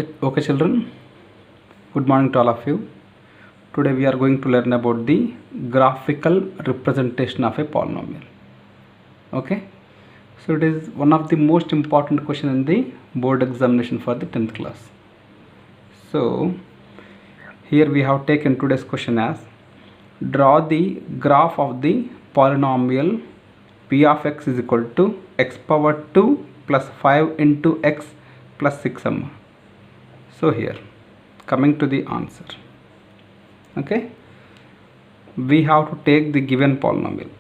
Okay, children. Good morning to all of you. Today we are going to learn about the graphical representation of a polynomial. Okay. So it is one of the most important question in the board examination for the 10th class. So here we have taken today's question as draw the graph of the polynomial p of x is equal to x power 2 plus 5 into x plus 6m. So here coming to the answer, okay, we have to take the given polynomial.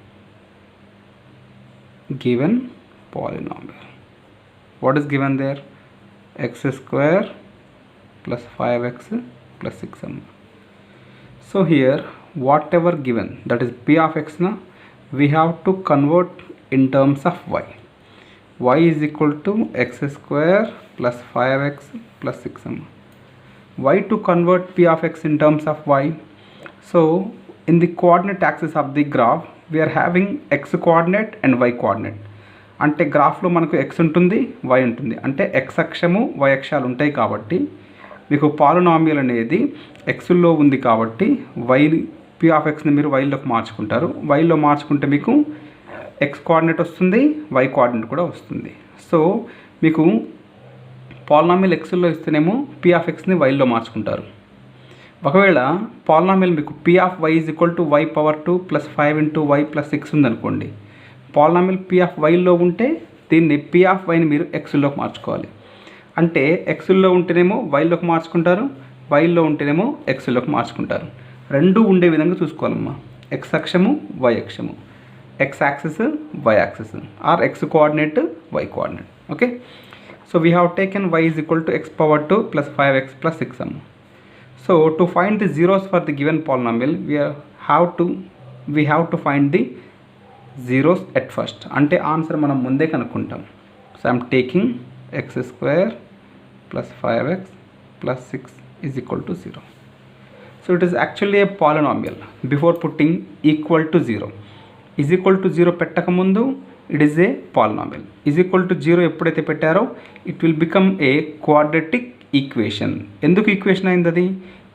What is given there? X square plus 5x plus 6m. So here whatever given, that is p of x, na, we have to convert in terms of y. Y is equal to x square plus 5x plus 6m. Why to convert p of x in terms of y? So in the coordinate axis of the graph we are having x coordinate and y coordinate. అంటే గ్రాఫ్లో మనకు x ఉంటుంది, y ఉంటుంది. అంటే x అక్షము y అక్షాలు ఉంటాయి కాబట్టి మీకు పాలినామియల్ అనేది xలో ఉంది కాబట్టి y p of xని మీరు yలోకి మార్చుకుంటారు. yలో మార్చుకుంటే మీకు x కోఆర్డినేట్ వస్తుంది, y కోఆర్డినేట్ కూడా వస్తుంది. సో మీకు పాలినామియల్ xలో ఇస్తేనేమో p of xని yలో మార్చుకుంటారు. ఒకవేళ పాలినామియల్ మీకు p of y is equal to y power 2 plus 5 into y plus 6 ఉందనుకోండి, పాలినామియల్ p of yలో ఉంటే దీన్ని p of yని మీరు xలోకి మార్చుకోవాలి. అంటే xలో ఉంటేనేమో yలోకి మార్చుకుంటారు, yలో ఉంటేనేమో xలోకి మార్చుకుంటారు. రెండు ఉండే విధంగా చూసుకోవాలమ్మా. x అక్షము y అక్షము, x axis y axis, or x coordinate y coordinate. Okay, so we have taken y is equal to x power 2 plus 5x plus 6m. So to find the zeros for the given polynomial we have to find the zeros at first. అంటే answer మనం ముందే కనుక్కుంటాం. So I'm taking x square plus 5x plus 6 is equal to 0. So it is actually a polynomial. Before putting equal to 0, is equal to 0 పెట్టక ముందు it is a polynomial. Is equal to 0 ఎప్పుడైతే పెట్టారో it will become a quadratic equation. ఎందుకు equation అయింది? అది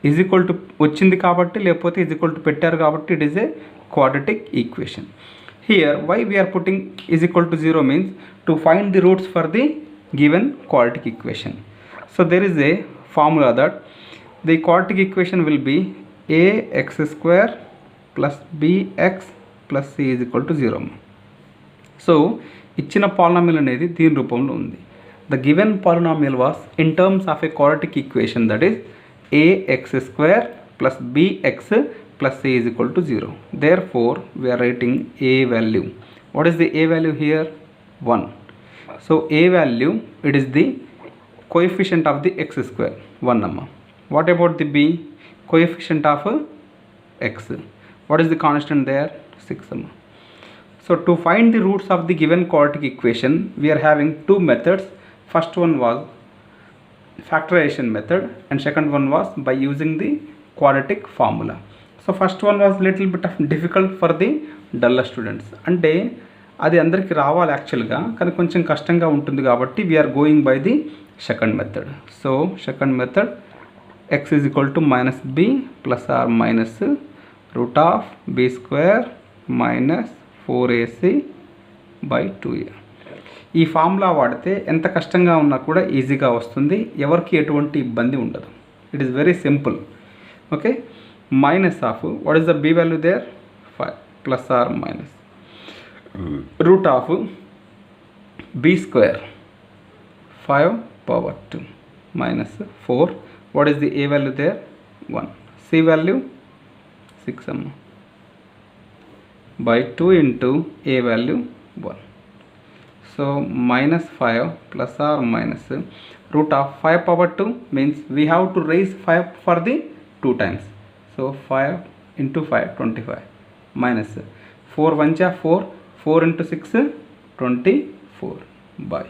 is equal to వచ్చింది కాబట్టి, లేకపోతే is equal to పెట్టారు కాబట్టి it is a quadratic equation. Here why we are putting is equal to 0 means to find the roots for the given quadratic equation. So there is a formula that the quadratic equation will be ax square plus bx plus c is equal to 0. So ఇచ్చిన polynomial అనేది దీని రూపంలో ఉంది. The given polynomial was in terms of a quadratic equation, that is ax square plus bx plus c is equal to 0. Therefore we are writing a value. What is the a value here? 1. So a value, it is the coefficient of the x square, 1 number. What about the b? Coefficient of x. What is the constant there? 6 number. So to find the roots of the given quadratic equation, we are having two methods. First one was factorization method and second one was by using the quadratic formula. So first one was little bit of difficult for the duller students. అంటే అది అందరికీ రావాలి యాక్చువల్గా, కానీ కొంచెం కష్టంగా ఉంటుంది కాబట్టి we're going by the second method. So second method x is equal to minus b plus or minus root of b square minus 4ac by 2a. ఈ ఫార్ములా వాడితే ఎంత కష్టంగా ఉన్నా కూడా ఈజీగా వస్తుంది, ఎవరికి ఎటువంటి ఇబ్బంది ఉండదు. It is very simple. Okay, minus of what is the B value there? 5 plus or minus root of B square 5 power 2 minus 4. What is the A value there? 1. C value 6m by 2 into a value 1. So minus 5 plus or minus root of 5 power 2 means we have to raise 5 for the 2 times. So 5 into 5 25 minus 4 1 ja 4, 4 into 6 24 by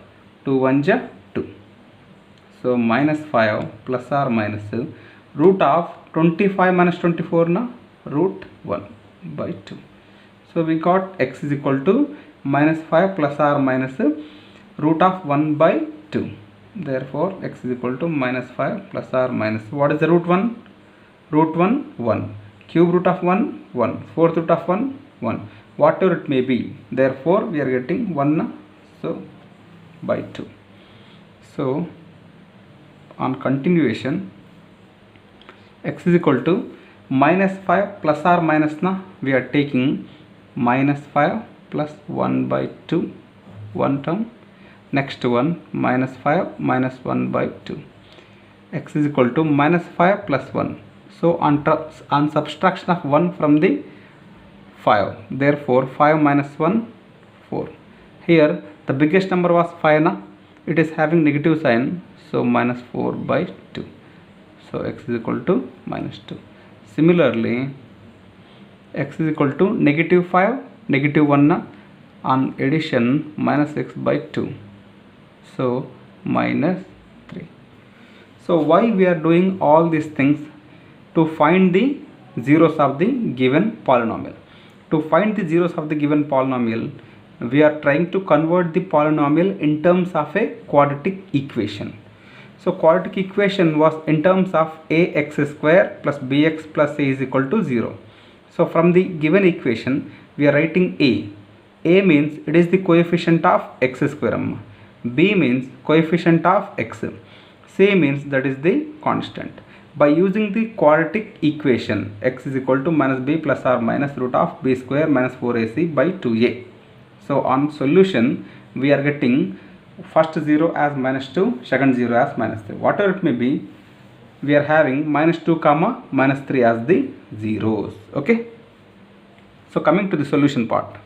2 1 ja 2. So minus 5 plus or minus root of 25 minus 24 na root 1 by 2. So we got x is equal to minus 5 plus or minus root of 1 by 2. Therefore x is equal to minus 5 plus or minus, what is the root 1? Root 1 1, cube root of 1 1, fourth root of 1 1, whatever it may be. Therefore we are getting 1, so by 2. So on continuation, x is equal to minus 5 plus or minus na, we are taking minus 5 plus 1 by 2, one term. Next one, minus 5 minus 1 by 2. X is equal to minus 5 plus 1. So on subtraction of 1 from the 5, therefore 5 minus 1 4. Here the biggest number was 5 na, it is having negative sign, so minus 4 by 2. So x is equal to minus 2. Similarly, x is equal to negative 5 negative 1 na, on addition minus x by 2, so minus 3. So why we are doing all these things? To find the zeros of the given polynomial. To find the zeros of the given polynomial, we are trying to convert the polynomial in terms of a quadratic equation. So quadratic equation was in terms of ax square plus bx plus c is equal to 0. So from the given equation, we are writing a. A means it is the coefficient of x square, b means coefficient of x, c means that is the constant. By using the quadratic equation, x is equal to minus b plus or minus root of b square minus 4ac by 2a. So on solution, we are getting first 0 as minus 2, second 0 as minus 3. Whatever it may be, we are having minus 2 comma minus 3 as the zeros. Okay. So coming to the solution part.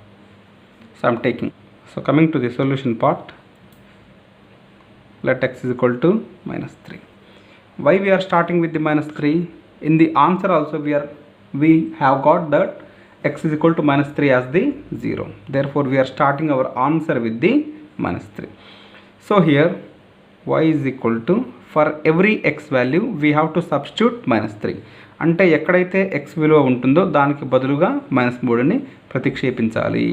Coming to the solution part, let x is equal to minus 3. Why we are starting with the minus 3? In the answer also we have got that x is equal to minus 3 as the 0. Therefore we are starting our answer with the minus 3. So here y is equal to, for every x value we have to substitute minus 3. అంటే ఎక్కడైతే x విలువ ఉంటుందో దానికి బదులుగా minus 3ని ప్రతిక్షేపించాలి.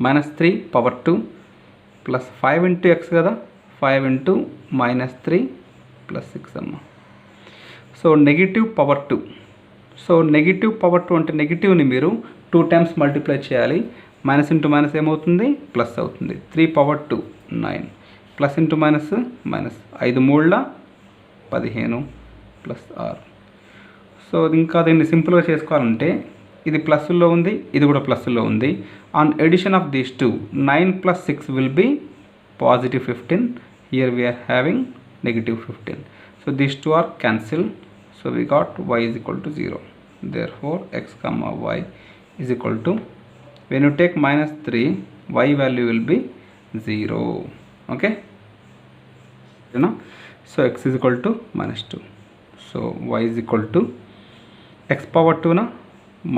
minus 3 power 2 plus 5 into x కదా, 5 into minus 3 plus 6 అమ్మ. So negative power 2. So negative power 2 అంటే నెగిటివ్ని మీరు 2 times మల్టిప్లై చేయాలి. మైనస్ ఇంటూ మైనస్ ఏమవుతుంది? ప్లస్ అవుతుంది. 3 power 2 9 plus into minus minus, 5 3 15 plus 6. So ఇంకా దీన్ని సింపుల్గా చేసుకోవాలంటే ఇది ప్లస్లో ఉంది, ఇది కూడా ప్లస్లో ఉంది. On addition of these two, 9 plus 6 will be positive 15. Here we are having negative 15. So these two are cancelled. So we got y is equal to 0. Therefore x comma y is equal to, when you take minus 3, y value will be 0. Okay. You know, so x is equal to minus 2. So y is equal to x power 2 na,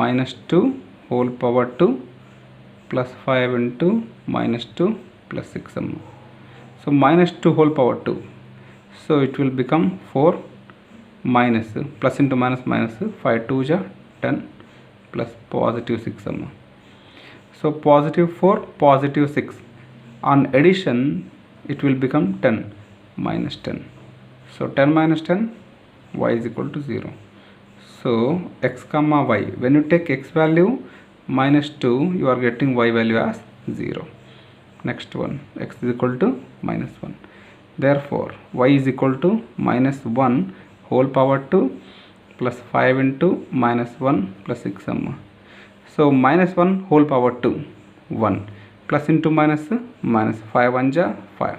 minus 2 whole power 2 plus 5 into minus 2 plus 6. So minus 2 whole power 2. So it will become 4 minus plus into minus minus 5 2 ja 10 plus positive 6. So positive 4 positive 6. On addition it will become 10 minus 10. So 10 minus 10, y is equal to 0. So x comma y, when you take x value minus 2, you are getting y value as 0. Next one, x is equal to minus 1. Therefore y is equal to minus 1 whole power 2 plus 5 into minus 1 plus 6. So minus 1 whole power 2 1 plus into minus minus 5 1 ja 5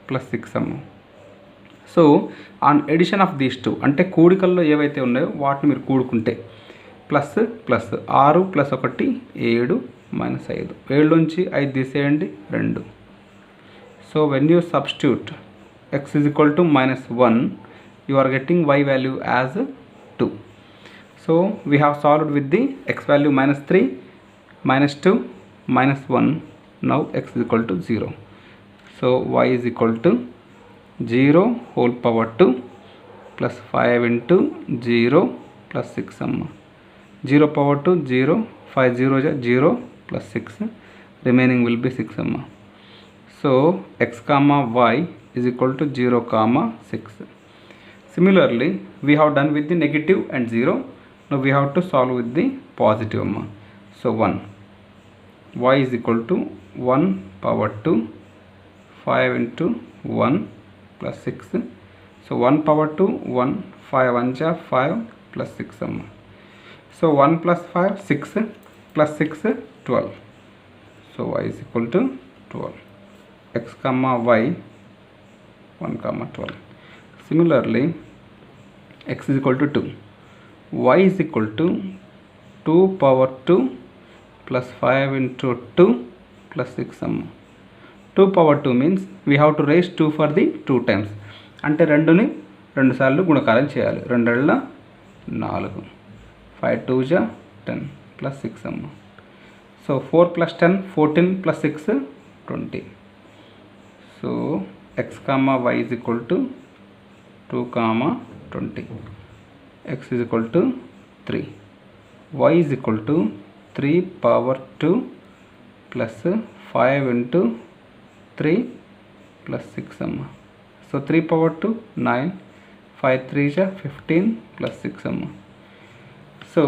plus 6. So on addition of these two, అంటే కూడికల్లో ఏవైతే ఉన్నాయో వాటిని మీరు కూడుకుంటే plus plus 6 plus 1 7 minus 5, 7లోంచి 5 తీసేయండి 2. So when you substitute x is equal to minus 1, you are getting y value as 2. So we have solved with the x value minus 3 minus 2 minus 1. Now x is equal to 0. So y is equal to 0 whole power 2 plus 5 into 0 plus 6. 0 power 2 0, 5 0 0 plus 6, remaining will be 6. So x comma y is equal to 0 comma 6. Similarly, we have done with the negative and 0. Now we have to solve with the positive. So 1, y is equal to 1 power 2, 5 into 1 plus 6. So 1 power 2, 1, 5 1 ja 5 plus 6. So 1 plus 5, 6 plus 6, 12. So y is equal to 12. X comma y 1 comma 12. Similarly, x is equal to 2. Y is equal to 2 power 2 plus 5 into 2 plus 6. 2 power 2 means we have to raise 2 for the 2 times. అంటే 2ని 2 సార్లు గుణకారం చేయాలి. 2 2 4, 5 2 ja 10 plus 6. So 4 plus 10, 14 plus 6, 20. So x comma y is equal to 2 comma 20. X is equal to 3. Y is equal to 3 power 2 plus 5 into 3 plus 6. So 3 power 2, 9, 5 3 ja 15 plus 6. So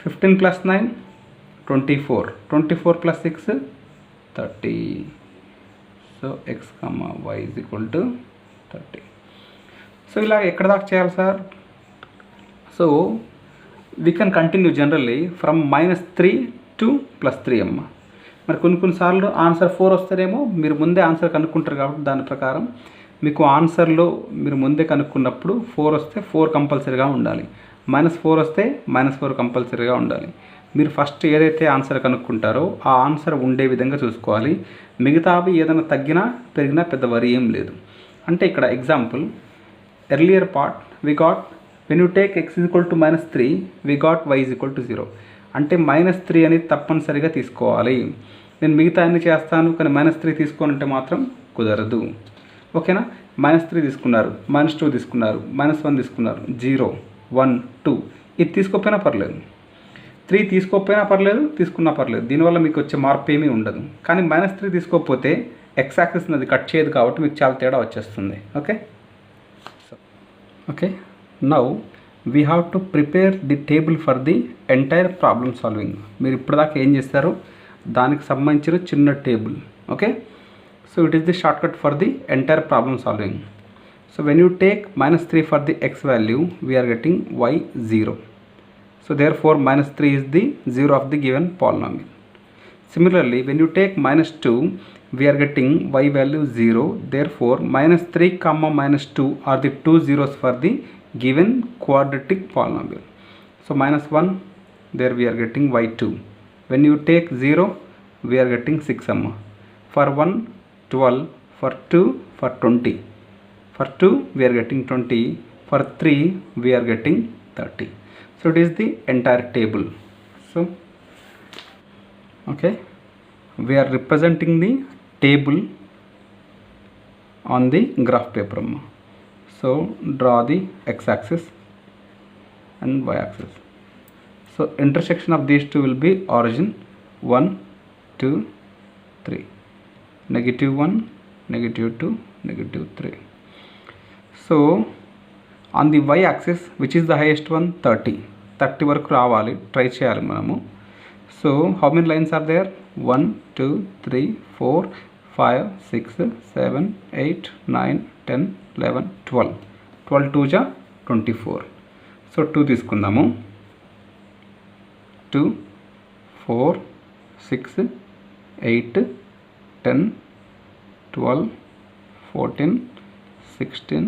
15 plus 9, 24. 24 plus 6, 30. So x comma y is equal to 30. So ఇలా ఎక్కడ దాకా చేయాలి sir? So we can continue generally from -3 to +3. మరి కొన్నిసార్లు answer 4 వస్తేనేమో మీరు ముందే answer కనుక్కుంటారు కాబట్టి దాని ప్రకారం మీకు ఆన్సర్లో మీరు ముందే కనుక్కున్నప్పుడు 4 వస్తే 4 కంపల్సరీగా ఉండాలి, -4 వస్తే -4 కంపల్సరీగా ఉండాలి. మీరు ఫస్ట్ ఏదైతే ఆన్సర్ కనుక్కుంటారో ఆ ఆన్సర్ ఉండే విధంగా చూసుకోవాలి. మిగతావి ఏదైనా తగ్గినా పెరిగినా పెద్ద వరి ఏం లేదు. అంటే ఇక్కడ example earlier part we got when you take x is equal to -3 we got y is equal to 0. అంటే -3 అనేది తప్పనిసరిగా తీసుకోవాలి. నేను మిగతా అన్ని చేస్తాను కానీ -3 తీసుకోనంటే మాత్రం కుదరదు. ఓకేనా? -3 తీసుకున్నారు, -2 తీసుకున్నారు, -1 తీసుకున్నారు, 0 1 2 ఇది తీసుకోకపోయినా పర్లేదు, 3 తీసుకోకపోయినా పర్లేదు, తీసుకున్నా పర్లేదు, దీనివల్ల మీకు వచ్చే మార్పు ఏమీ ఉండదు. కానీ -3 తీసుకోకపోతే ఎక్స్ యాక్సిస్ అది కట్ చేయదు కాబట్టి మీకు చాలా తేడా వచ్చేస్తుంది. Okay okay now we have to prepare the table for the entire problem solving. మీరు ఇప్పటిదాకా ఏం చేస్తారు దానికి సంబంధించిన చిన్న table. Okay so it is the short cut for the entire problem solving. So when you take -3 for the x value we are getting y 0. So therefore -3 is the 0 of the given polynomial. Similarly, when you take -2 we are getting y value 0. Therefore -3 comma -2 are the two zeros for the given quadratic polynomial. So -1 there we are getting y2. When you take 0 we are getting 6. For 1 12, for 2 for 20, for 2 we are getting 20, for 3 we are getting 30. So it is the entire table. So okay, we are representing the table on the graph paper. So draw the x-axis and y-axis. So intersection of these two will be origin 1 2 3, -1 -2 -3. So on the y-axis which is the highest one 30 వరకు రావాలి, try చేయాలి మనము. So how many lines are there 1 2 3 4 5 6 7 8 9 10 11 12 12 2 ja 24. So 2 తీసుకుందాము. 2 4 6 8 10 12 14 16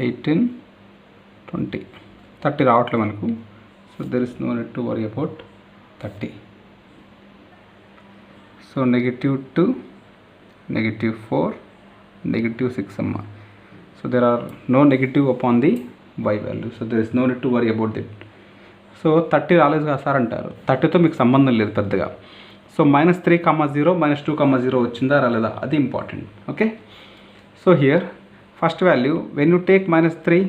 18 20 30 రావట్లేదు మనకు. So there is no need to worry about 30. So -2 -4 -6. So there are no negative upon the y value. So there is no need to worry about that. So 30 రాలేదు కదా sir అంటారు, 30తో మీకు సంబంధం లేదు పెద్దగా. సో -3, 0 -2, 0 వచ్చిందా రాలేదా అది important. Okay so here first value when you take -3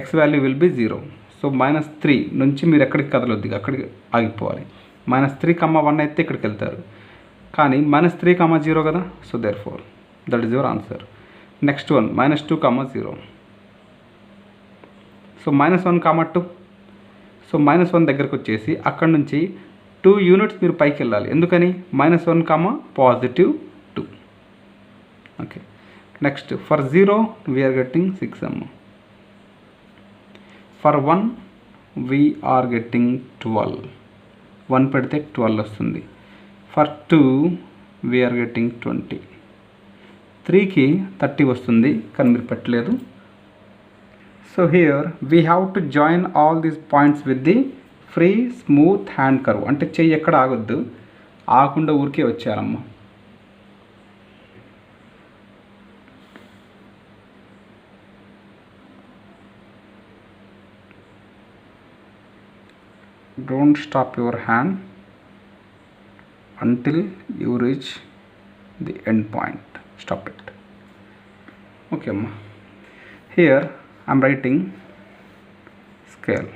x value will be 0. So -3 నుంచి మీరు ఎక్కడికి కదలొద్దు, అక్కడికి ఆగిపోవాలి. -3, 1 అయితే ఇక్కడికి వెళ్తారు. కానీ -3, 0 కదా. So therefore that is your answer. Next one -2, 0. So -1, 2. So -1 దగ్గరకు వచ్చేసి అక్కడ నుంచి 2 యూనిట్స్ మీరు పైకి వెళ్ళాలి. ఎందుకని? -1, +2. Okay. Next for 0 we're getting 6m. For 1 we're getting 12. 1 పెడితే 12 వస్తుంది. For 2 we're getting 20. 3కి 30 వస్తుంది కానీ మీరు పెట్టలేదు. So here we have to join all these points with the free smooth hand curve. అంటే చెయ్యి ఎక్కడ ఆగొద్దు, ఆగకుండా ఊరికే వచ్చారమ్మ. Don't stop your hand until you reach the end point. Stop it. Okay amma. Here I am writing scale.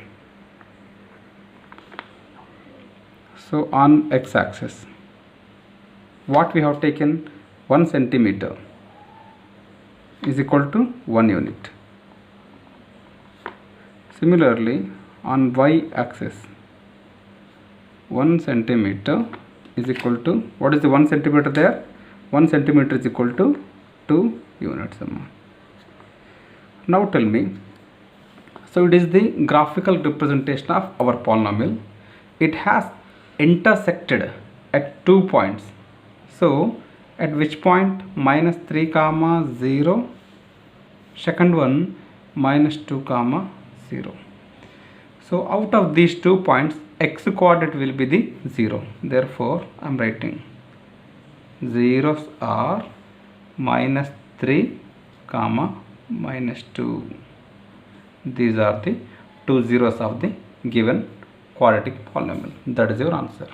So on x-axis what we have taken, 1 centimeter is equal to 1 unit. Similarly on y-axis 1 centimeter is equal to, what is the 1 centimeter there? 1 centimeter is equal to 2 units. Now tell me, so it is the graphical representation of our polynomial. It has intersected at 2 points. So at which point? -3, 0. Second one -2, 0. So out of these 2 points, x coordinate will be the 0. Therefore I am writing zeros are -3, -2. These are the 2 zeros of the given quadratic polynomial. That is your answer.